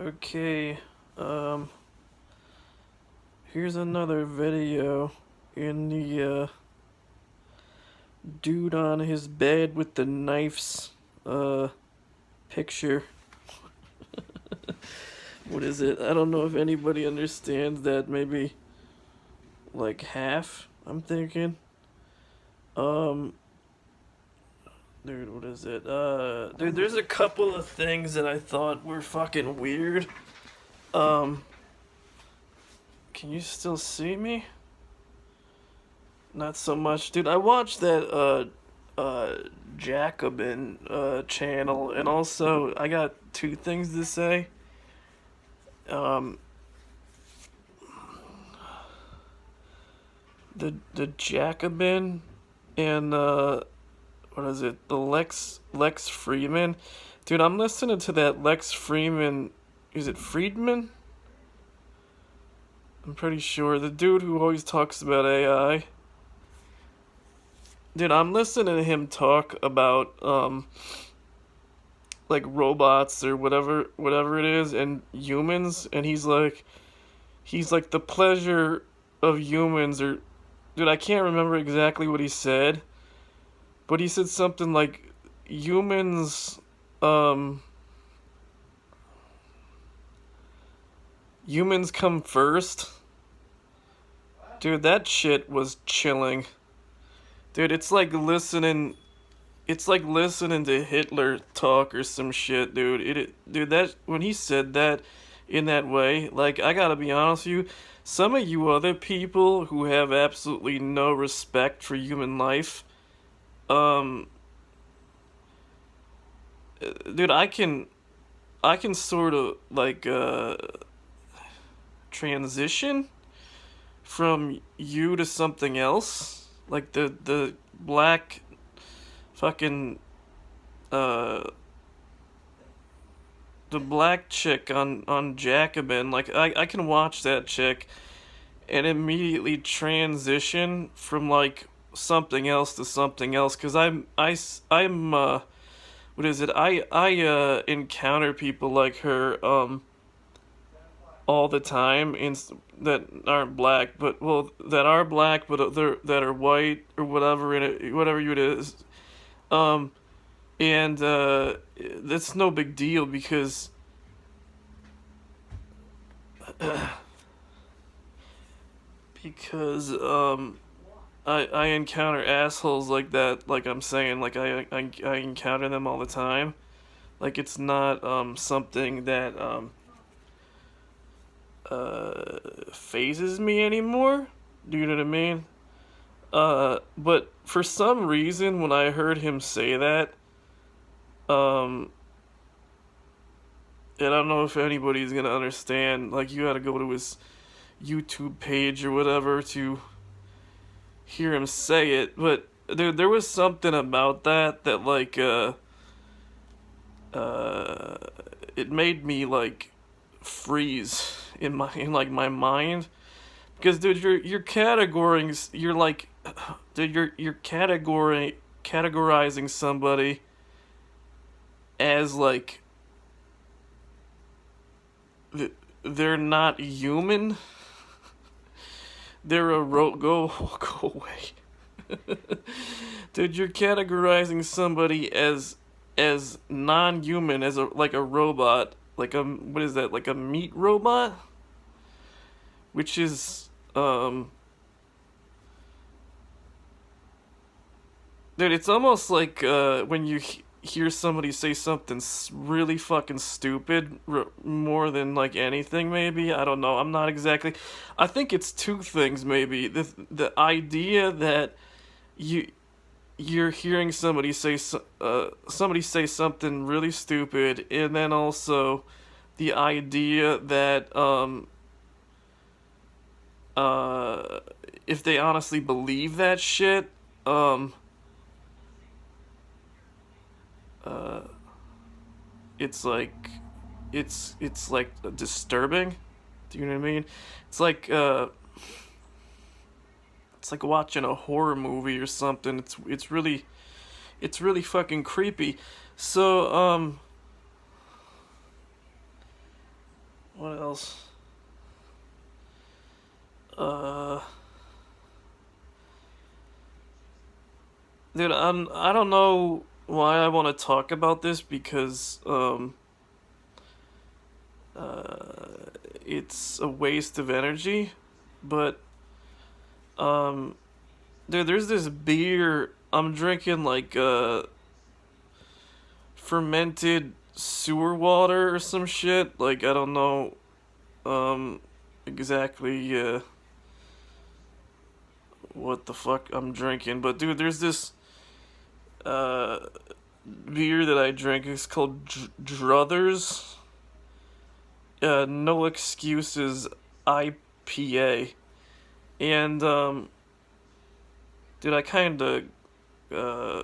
Okay, um, here's another video in the dude on his bed with the knives picture. What is it? I don't know if anybody understands that. Maybe like half, I'm thinking. Um, dude, what is it? Dude, there's a couple of things that I thought were fucking weird. Um, can you still see me? Not so much, dude. I watched that Jacobin channel, and also I got two things to say. Um, the Jacobin and what is it? The Lex Freeman, dude. I'm listening to that Lex Freeman. Is it Friedman? I'm pretty sure the dude who always talks about AI. Dude, I'm listening to him talk about like robots or whatever it is and humans, and he's like the pleasure of humans, or dude, I can't remember exactly what he said, but he said something like humans humans come first. Dude, that shit was chilling. Dude, it's like listening to Hitler talk or some shit, dude. Dude, that when he said that in that way, like, I gotta be honest with you, some of you other people who have absolutely no respect for human life, um, dude, I can sort of like transition from you to something else, like the black fucking uh the black chick on Jacobin. Like, I can watch that chick and immediately transition from like something else to something else, because I'm what is it, I encounter people like her all the time, in that aren't black, but well, that are black, but that are white or whatever, in it, whatever it is. um and that's no big deal, because I encounter assholes like that. Like I'm saying, like I encounter them all the time. Like, it's not something that phases me anymore. Do you know what I mean? But for some reason, when I heard him say that, um, and I don't know if anybody's gonna understand. Like, you gotta go to his YouTube page or whatever to hear him say it. But there was something about that like uh, it made me like freeze in my mind, because dude, you're categorizing, you're like dude, you're categorizing somebody as like they're not human. They're go go away. Dude, you're categorizing somebody as non-human, as a robot, like a, what is that, like a meat robot, which is dude, it's almost like when you hear somebody say something really fucking stupid, more than like anything. Maybe, I don't know. I'm not exactly. I think it's two things. Maybe the idea that you you're hearing somebody say something really stupid, and then also the idea that uh if they honestly believe that shit, um uh it's like it's like disturbing. Do you know what I mean? It's like it's like watching a horror movie or something. It's really fucking creepy. So else? Uh, Dude, I don't know why I want to talk about this because it's a waste of energy, but um dude, there's this beer I'm drinking, like fermented sewer water or some shit. Like, I don't know um exactly what the fuck I'm drinking, but dude, there's this uh beer that I drink. It's called Druthers. No Excuses IPA. And dude, I kind of uh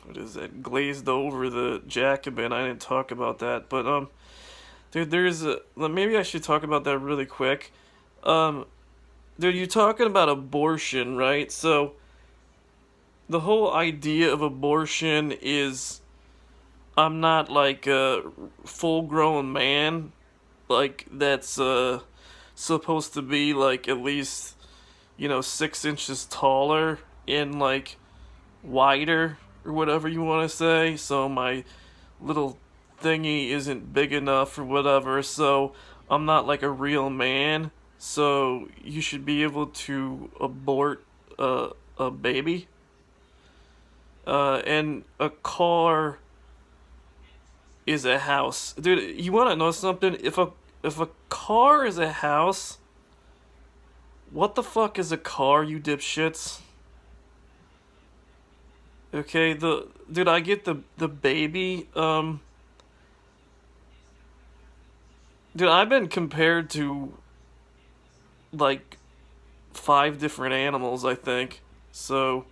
what is that, glazed over the Jacobin. I didn't talk about that, but dude, there's a, maybe I should talk about that really quick. um Dude, you're talking about abortion, right? So the whole idea of abortion is, I'm not like a full grown man, like that's supposed to be like at least, 6 inches taller and like wider or whatever you want to say. So my little thingy isn't big enough or whatever. So I'm not like a real man. So you should be able to abort a baby. And a car is a house. Dude, you want to know something? If a car is a house, what the fuck is a car, you dipshits? Okay, the dude, I get the baby. Dude, I've been compared to like 5 different animals, I think. So,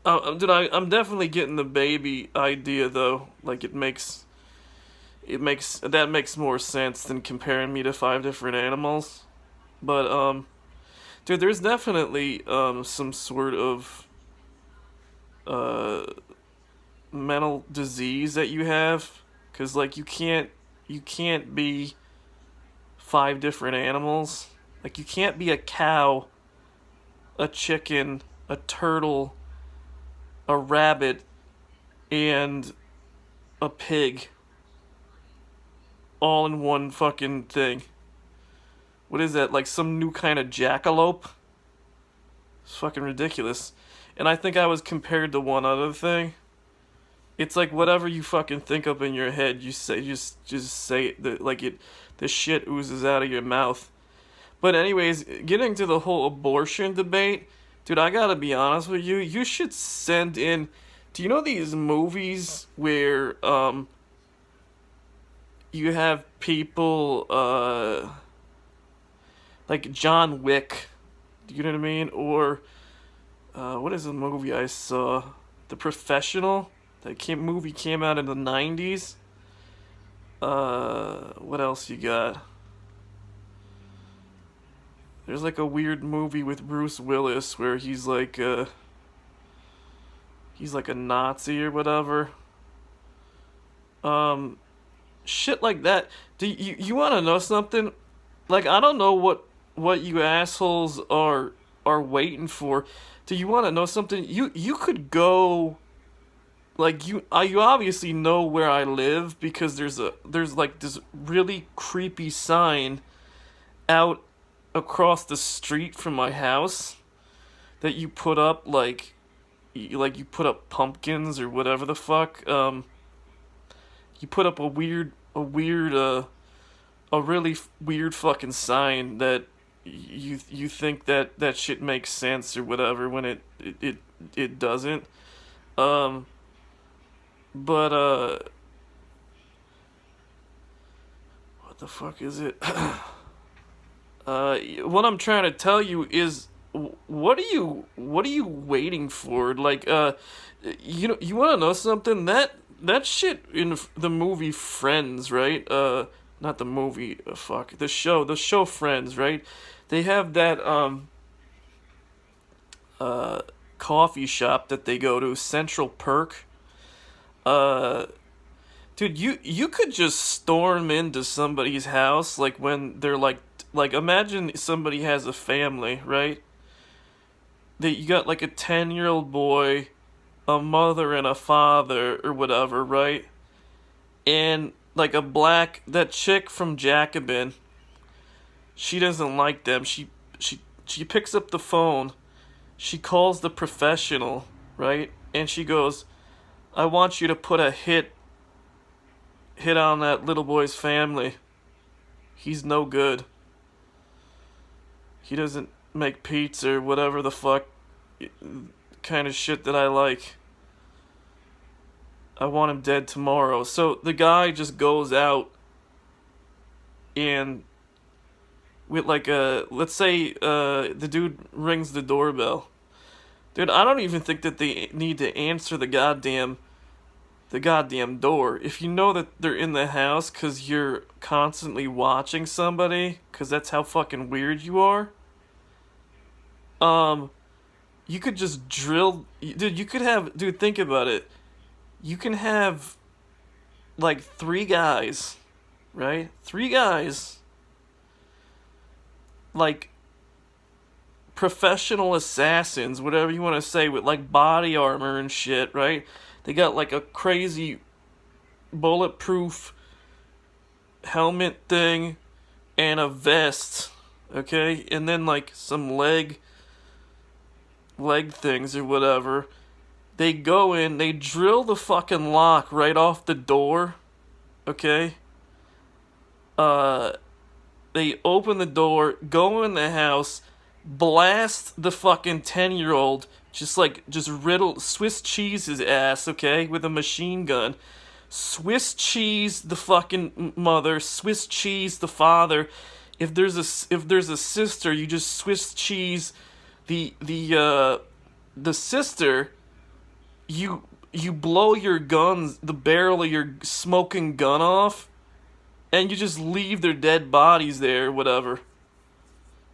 dude, I'm definitely getting the baby idea though. Like, that makes more sense than comparing me to 5 different animals. But dude, there's definitely some sort of uh mental disease that you have, cuz like you can't be 5 different animals. Like, you can't be a cow, a chicken, a turtle, a rabbit, and a pig all in one fucking thing. What is that? Like some new kind of jackalope? It's fucking ridiculous. And I think I was compared to one other thing. It's like whatever you fucking think up in your head, you say, just say it. The shit oozes out of your mouth. But anyways, getting to the whole abortion debate, dude, I gotta be honest with you. You should send in. Do you know these movies where you have people like John Wick? Do you know what I mean? Or what is the movie I saw? The Professional. Movie came out in the 90s. What else you got? There's like a weird movie with Bruce Willis where he's like a Nazi or whatever. Um, Shit like that. Do you want to know something? Like, I don't know what you assholes are waiting for. Do you want to know something? You could go, like, you obviously know where I live because there's like this really creepy sign out across the street from my house that you put up, like you put up pumpkins or whatever the fuck. You put up a really weird fucking sign that you think that shit makes sense or whatever when it doesn't. Um, but what the fuck is it? What I'm trying to tell you is, what are you waiting for? Like, you want to know something? That shit in the movie Friends, right? Not the movie, fuck, the show Friends, right? They have that uh coffee shop that they go to, Central Perk. Uh, Dude, you could just storm into somebody's house like when they're like imagine somebody has a family, right? That you got like a 10-year-old boy, a mother and a father or whatever, right? And like that chick from Jacobin, she doesn't like them. She picks up the phone. She calls the professional, right? And she goes, "I want you to put a hit on that little boy's family. He's no good. He doesn't make pizza or whatever the fuck kind of shit that I like. I want him dead tomorrow." So the guy just goes out and with like let's say the dude rings the doorbell. Dude, I don't even think that they need to answer the goddamn door. If you know that they're in the house cuz you're constantly watching somebody cuz that's how fucking weird you are. Um you could just drill, dude, you could have, dude, think about it. You can have like three guys, right? Three guys, like professional assassins, whatever you want to say, with like body armor and shit, right? They got like a crazy bulletproof helmet thing and a vest, okay? And then like some leg things or whatever. They go in, they drill the fucking lock right off the door, okay? They open the door, go in the house, blast the fucking 10-year-old, just riddle, Swiss cheese his ass, okay, with a machine gun. Swiss cheese the fucking mother, Swiss cheese the father. If there's a sister, you just Swiss cheese the sister. You blow the barrel of your smoking gun off, and you just leave their dead bodies there, whatever.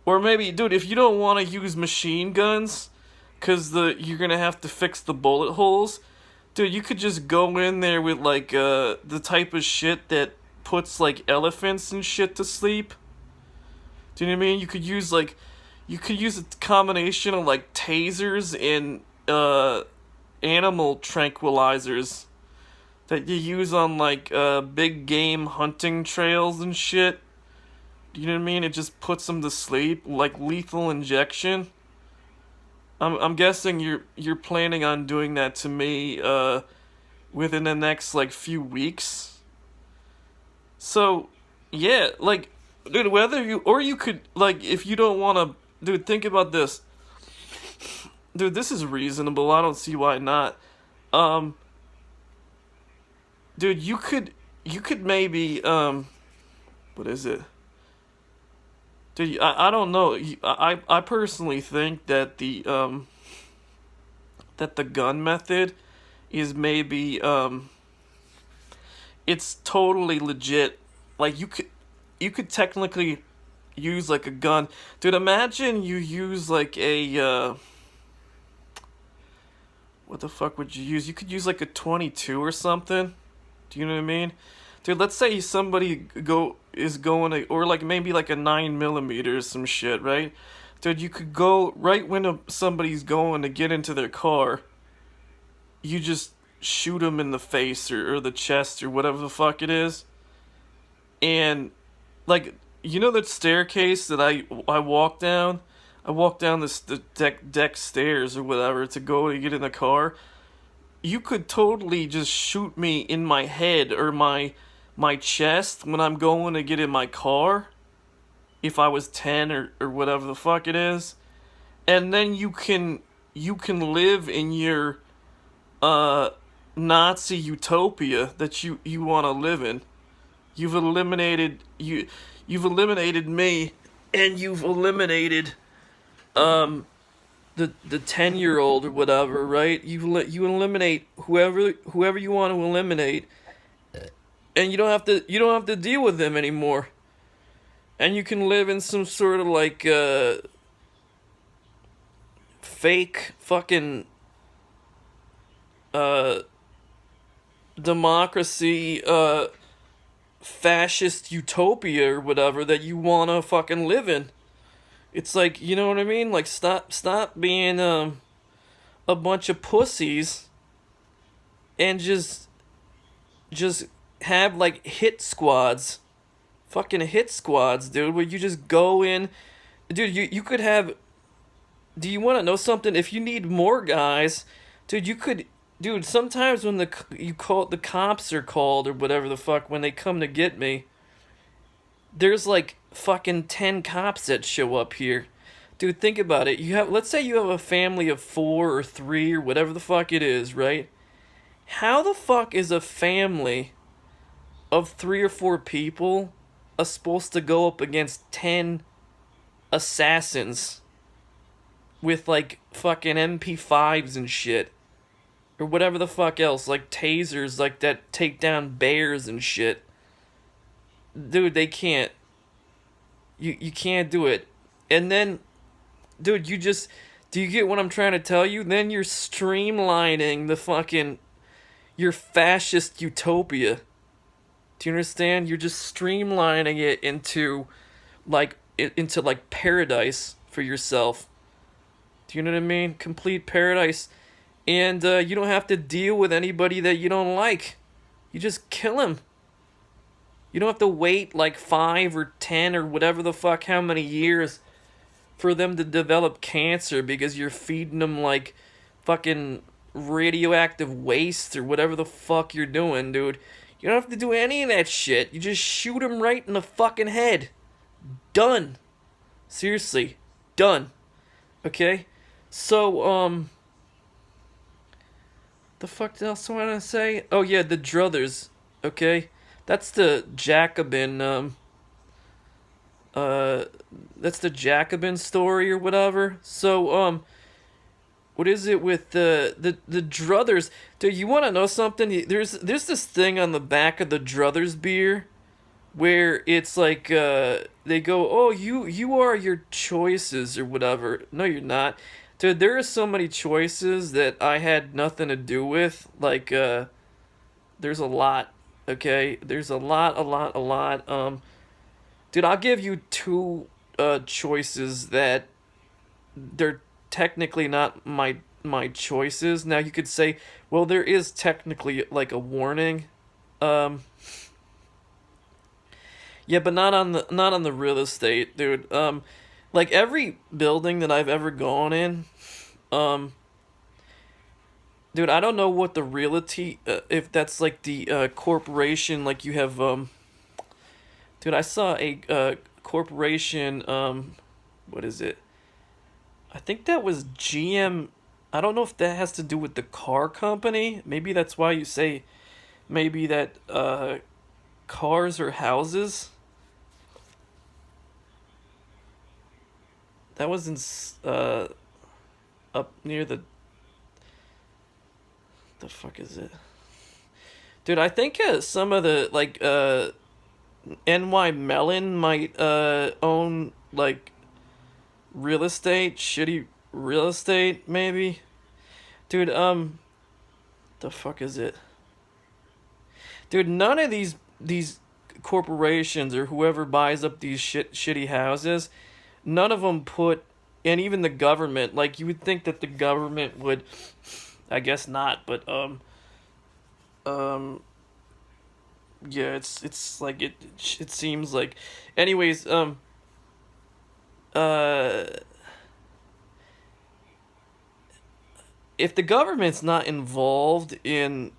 Or maybe, dude, if you don't want to use machine guns, cause you're gonna have to fix the bullet holes, dude, you could just go in there with like the type of shit that puts like elephants and shit to sleep. Do you know what I mean? You could use a combination of like tasers and animal tranquilizers that you use on like big game hunting trails and shit. Do you know what I mean? It just puts them to sleep, like lethal injection. I'm guessing you're planning on doing that to me within the next like few weeks. So, yeah, like, dude, whether you could, like, if you don't want to, dude, think about this. Dude, this is reasonable. I don't see why not. Um, Dude, you could maybe, what is it? Dude, I don't know. I personally think that the gun method is maybe, it's totally legit. Like, you could technically use like a gun. Dude, imagine you use like what the fuck would you use? You could use like a 22 or something. Do you know what I mean? Dude, let's say is going to, or like maybe like a 9mm or some shit, right? Dude, you could go right when somebody's going to get into their car. You just shoot them in the face or the chest or whatever the fuck it is. And like, you know that staircase that I walk down? I walk down the deck stairs or whatever to get in the car. You could totally just shoot me in my head or my chest when I'm going to get in my car, if I was 10 or whatever the fuck it is. And then you can live in your Nazi utopia that you want to live in. You've eliminated me, and you've eliminated the 10-year-old or whatever, right? You eliminate whoever you want to eliminate, and you don't have to deal with them anymore. And you can live in some sort of like fake fucking democracy, fascist utopia or whatever that you wanna fucking live in. It's like, you know what I mean? Like, stop being a bunch of pussies and just have like hit squads, fucking hit squads, dude. Where you just go in, dude. You could have. Do you want to know something? If you need more guys, dude, you could. Dude, sometimes when the cops are called or whatever the fuck when they come to get me, there's like fucking 10 cops that show up here. Dude, think about it. Let's say you have a family of 4 or 3 or whatever the fuck it is, right? How the fuck is a family of 3 or 4 people supposed to go up against 10 assassins with like fucking MP5s and shit? Or whatever the fuck else, like tasers like that take down bears and shit. Dude, they can't. You can't do it. And then, dude, do you get what I'm trying to tell you? Then you're streamlining the fucking your fascist utopia. Do you understand? You're just streamlining it into like paradise for yourself. Do you know what I mean? Complete paradise. And you don't have to deal with anybody that you don't like. You just kill him. You don't have to wait like 5 or 10 or whatever the fuck how many years for them to develop cancer because you're feeding them like fucking radioactive waste or whatever the fuck you're doing, dude. You don't have to do any of that shit. You just shoot them right in the fucking head. Done. Seriously. Done. Okay? So, the fuck else do I want to say? Oh yeah, the Druthers. Okay? That's the Jacobin, that's the Jacobin story or whatever. So, what is it with the Druthers? Dude, you want to know something? There's this thing on the back of the Druthers beer where it's like they go, "Oh, you are your choices" or whatever. No, you're not. Dude, there are so many choices that I had nothing to do with. Like there's a lot, okay? There's a lot. Dude, I'll give you 2 choices that they're technically not my choices. Now you could say, well, there is technically like a warning. Yeah, but not on the real estate, dude. Like every building that I've ever gone in, dude, I don't know what the realty if that's like the corporation like you have dude, I saw a corporation what is it? I think that was GM. I don't know if that has to do with the car company. Maybe that's why you say maybe that cars or houses. That was in up near the fuck is it? Dude, I think some of the like NY Mellon might own like real estate, shitty real estate maybe. Dude, the fuck is it? Dude, none of these corporations or whoever buys up these shitty houses, none of them put, and even the government, like you would think that the government would, I guess not, but um yeah, it's like it seems like, anyways, uh if the government's not involved in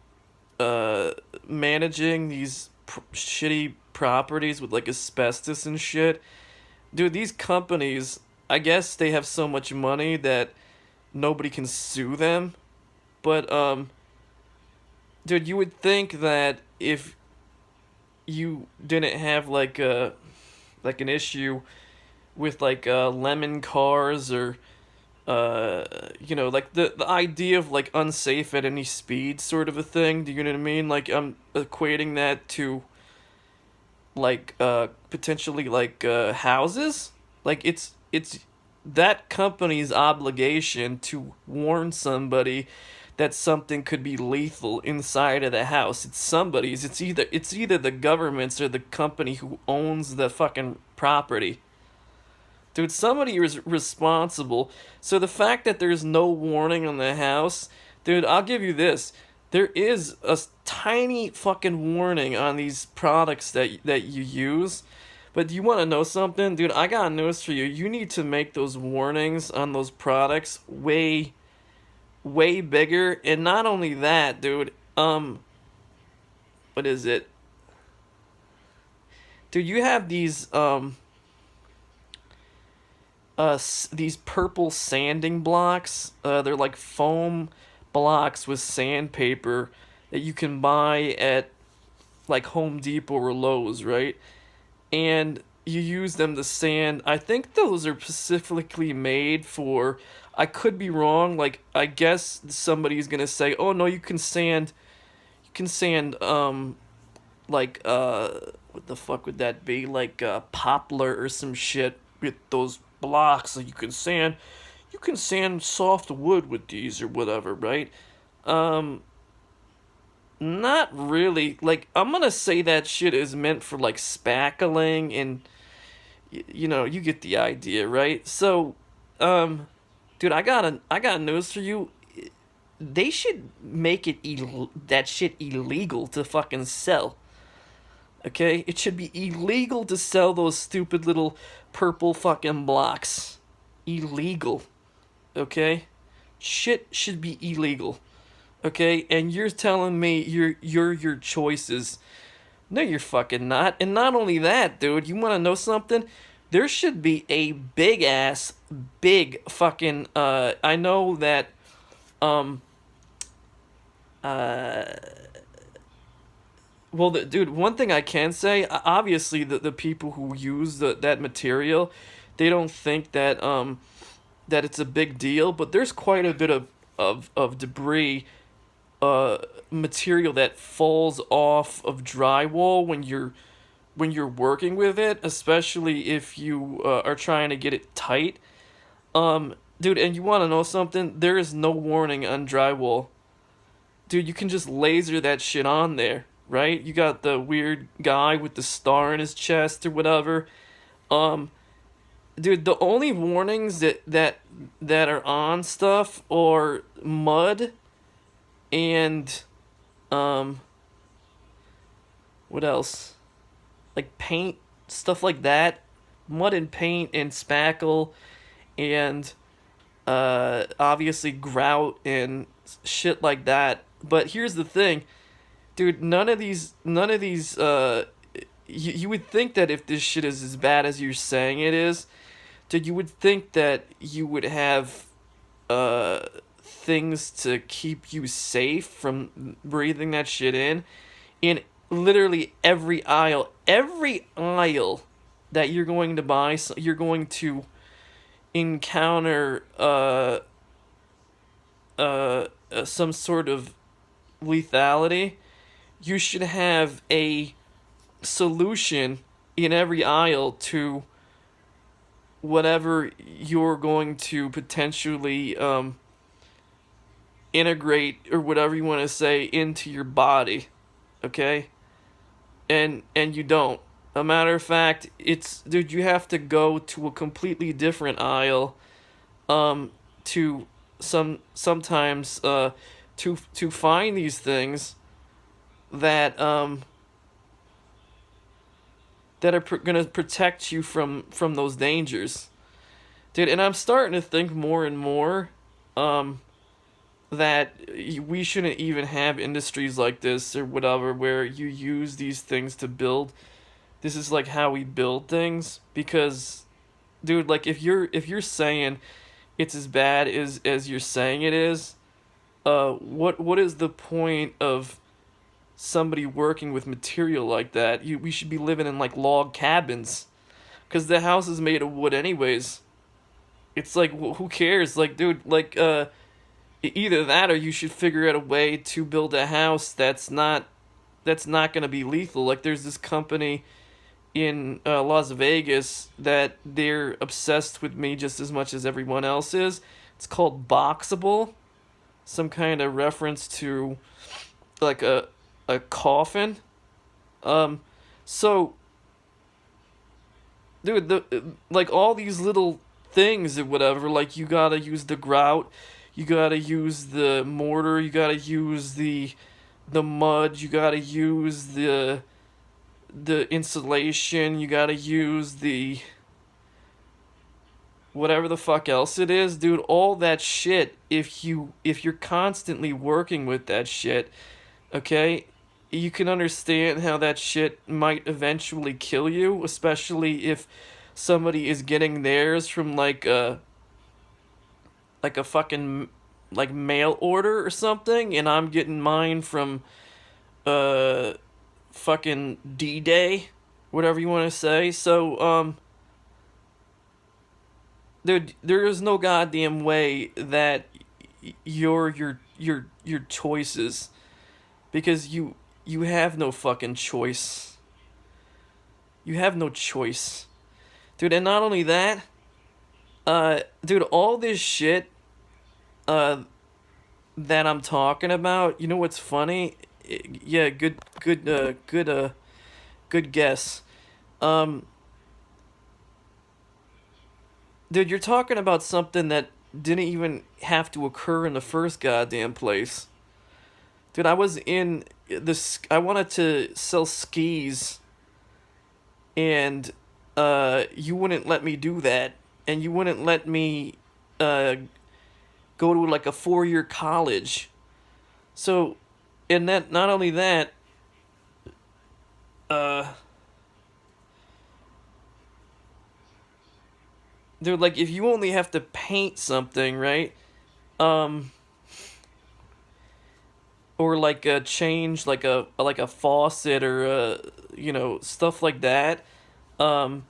managing these shitty properties with like asbestos and shit, dude, these companies, I guess they have so much money that nobody can sue them. But dude, you would think that if you didn't have like an issue with like lemon cars or like the idea of like unsafe at any speed sort of a thing, do you know what I mean? Like I'm equating that to like potentially like houses. Like it's that company's obligation to warn somebody that something could be lethal inside of the house. It's somebody's. It's either the government's or the company who owns the fucking property. Dude, somebody is responsible. So the fact that there's no warning on the house, dude, I'll give you this. There is a tiny fucking warning on these products that you use. But do you want to know something? Dude, I got news for you. You need to make those warnings on those products way bigger. And not only that, dude, what is it? Dude, you have these purple sanding blocks. They're like foam blocks with sandpaper that you can buy at like Home Depot or Lowe's, right? And you use them to sand. I think those are specifically made for. I could be wrong. Like I guess somebody's gonna say, "Oh no, you can sand. You can sand. Like what the fuck would that be? Like poplar or some shit with those blocks. So you can sand soft wood with these or whatever, right? Um, Not really. Like I'm gonna say that shit is meant for like spackling and you get the idea, right? So, um, dude, I got news for you. They should make that shit illegal to fucking sell. Okay, it should be illegal to sell those stupid little purple fucking blocks. Illegal. Okay, shit should be illegal. Okay, and you're telling me you're your choices. No, you're fucking not. And not only that, dude, you want to know something? There should be a big fucking I know that um uh well, dude, one thing I can say, obviously the people who use that material, they don't think that it's a big deal, but there's quite a bit of debris uh material that falls off of drywall when you're working with it, especially if you are trying to get it tight. Dude, and you want to know something? There is no warning on drywall. Dude, you can just laser that shit on there, right? You got the weird guy with the star in his chest or whatever. Um, Dude, the only warnings that are on stuff are mud and um what else? Like paint, stuff like that. Mud and paint and spackle and obviously grout and shit like that. But here's the thing, dude, none of these you would think that if this shit is as bad as you're saying it is, dude, you would think that you would have uh things to keep you safe from breathing that shit in literally every aisle that you're going to buy, so you're going to encounter some sort of lethality. You should have a solution in every aisle to whatever you're going to potentially integrate or whatever you want to say into your body, okay? And you don't. A matter of fact, it's dude, you have to go to a completely different aisle to sometimes to find these things that that are going to protect you from those dangers. Dude, and I'm starting to think more and more that we shouldn't even have industries like this or whatever where you use these things to build. This is like how we build things because dude, like if you're saying it's as bad as you're saying it is, what is the point of somebody working with material like that? We should be living in like log cabins cuz the house is made of wood anyways. It's like who cares? Like dude, like either that or you should figure out a way to build a house that's not going to be lethal. Like there's this company in Las Vegas that they're obsessed with me just as much as everyone else is. It's called Boxable. some kind of reference to like a coffin. Um, so dude, like all these little things or whatever, like you gotta use the grout, you gotta use the mortar, you gotta use the mud, you gotta use the insulation, you gotta use the whatever the fuck else it is, dude. All that shit. If you're constantly working with that shit, okay, you can understand how that shit might eventually kill you, especially if somebody is getting theirs from like a fucking like mail order or something, and I'm getting mine from uh fucking D-Day, whatever you want to say. So there is no goddamn way that your choices, because you have no fucking choice. You have no choice. Dude, and not only that, dude, all this shit uh that I'm talking about, you know what's funny? Yeah, good guess. Um dude, you're talking about something that didn't even have to occur in the first goddamn place. Dude, I was in this. I wanted to sell skis, and you wouldn't let me do that, and you wouldn't let me uh go to like a 4-year college. So, and that not only that, uh, dude, like if you only have to paint something, right? Um, or like change like a faucet or stuff like that. Um,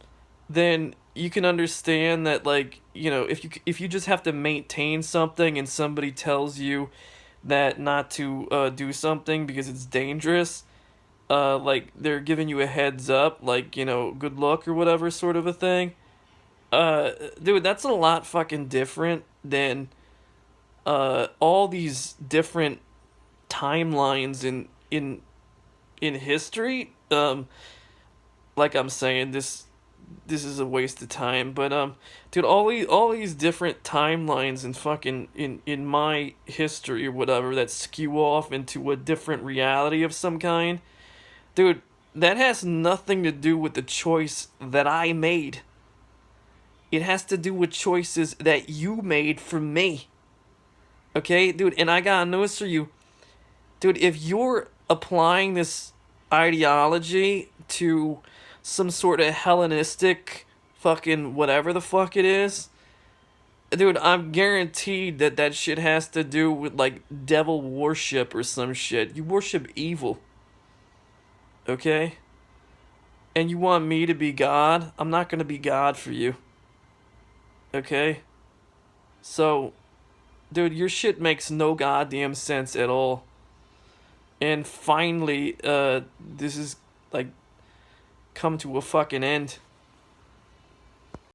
then you can understand that, like, if you just have to maintain something and somebody tells you that not to do something because it's dangerous, like they're giving you a heads up, like, good luck or whatever sort of a thing. Dude, that's a lot fucking different than all these different timelines in history. Like I'm saying, this is a waste of time, but dude, all these different timelines and fucking in my history or whatever that skew off into a different reality of some kind, dude, that has nothing to do with the choice that I made. It has to do with choices that you made for me. Okay, dude, and I got news for you. Dude, if you're applying this ideology to some sort of Hellenistic fucking whatever the fuck it is, dude, I'm guaranteed that that shit has to do with like devil worship or some shit. You worship evil, okay? And you want me to be God? I'm not gonna be God for you, okay? So, dude, your shit makes no goddamn sense at all. And finally, this is like come to a fucking end.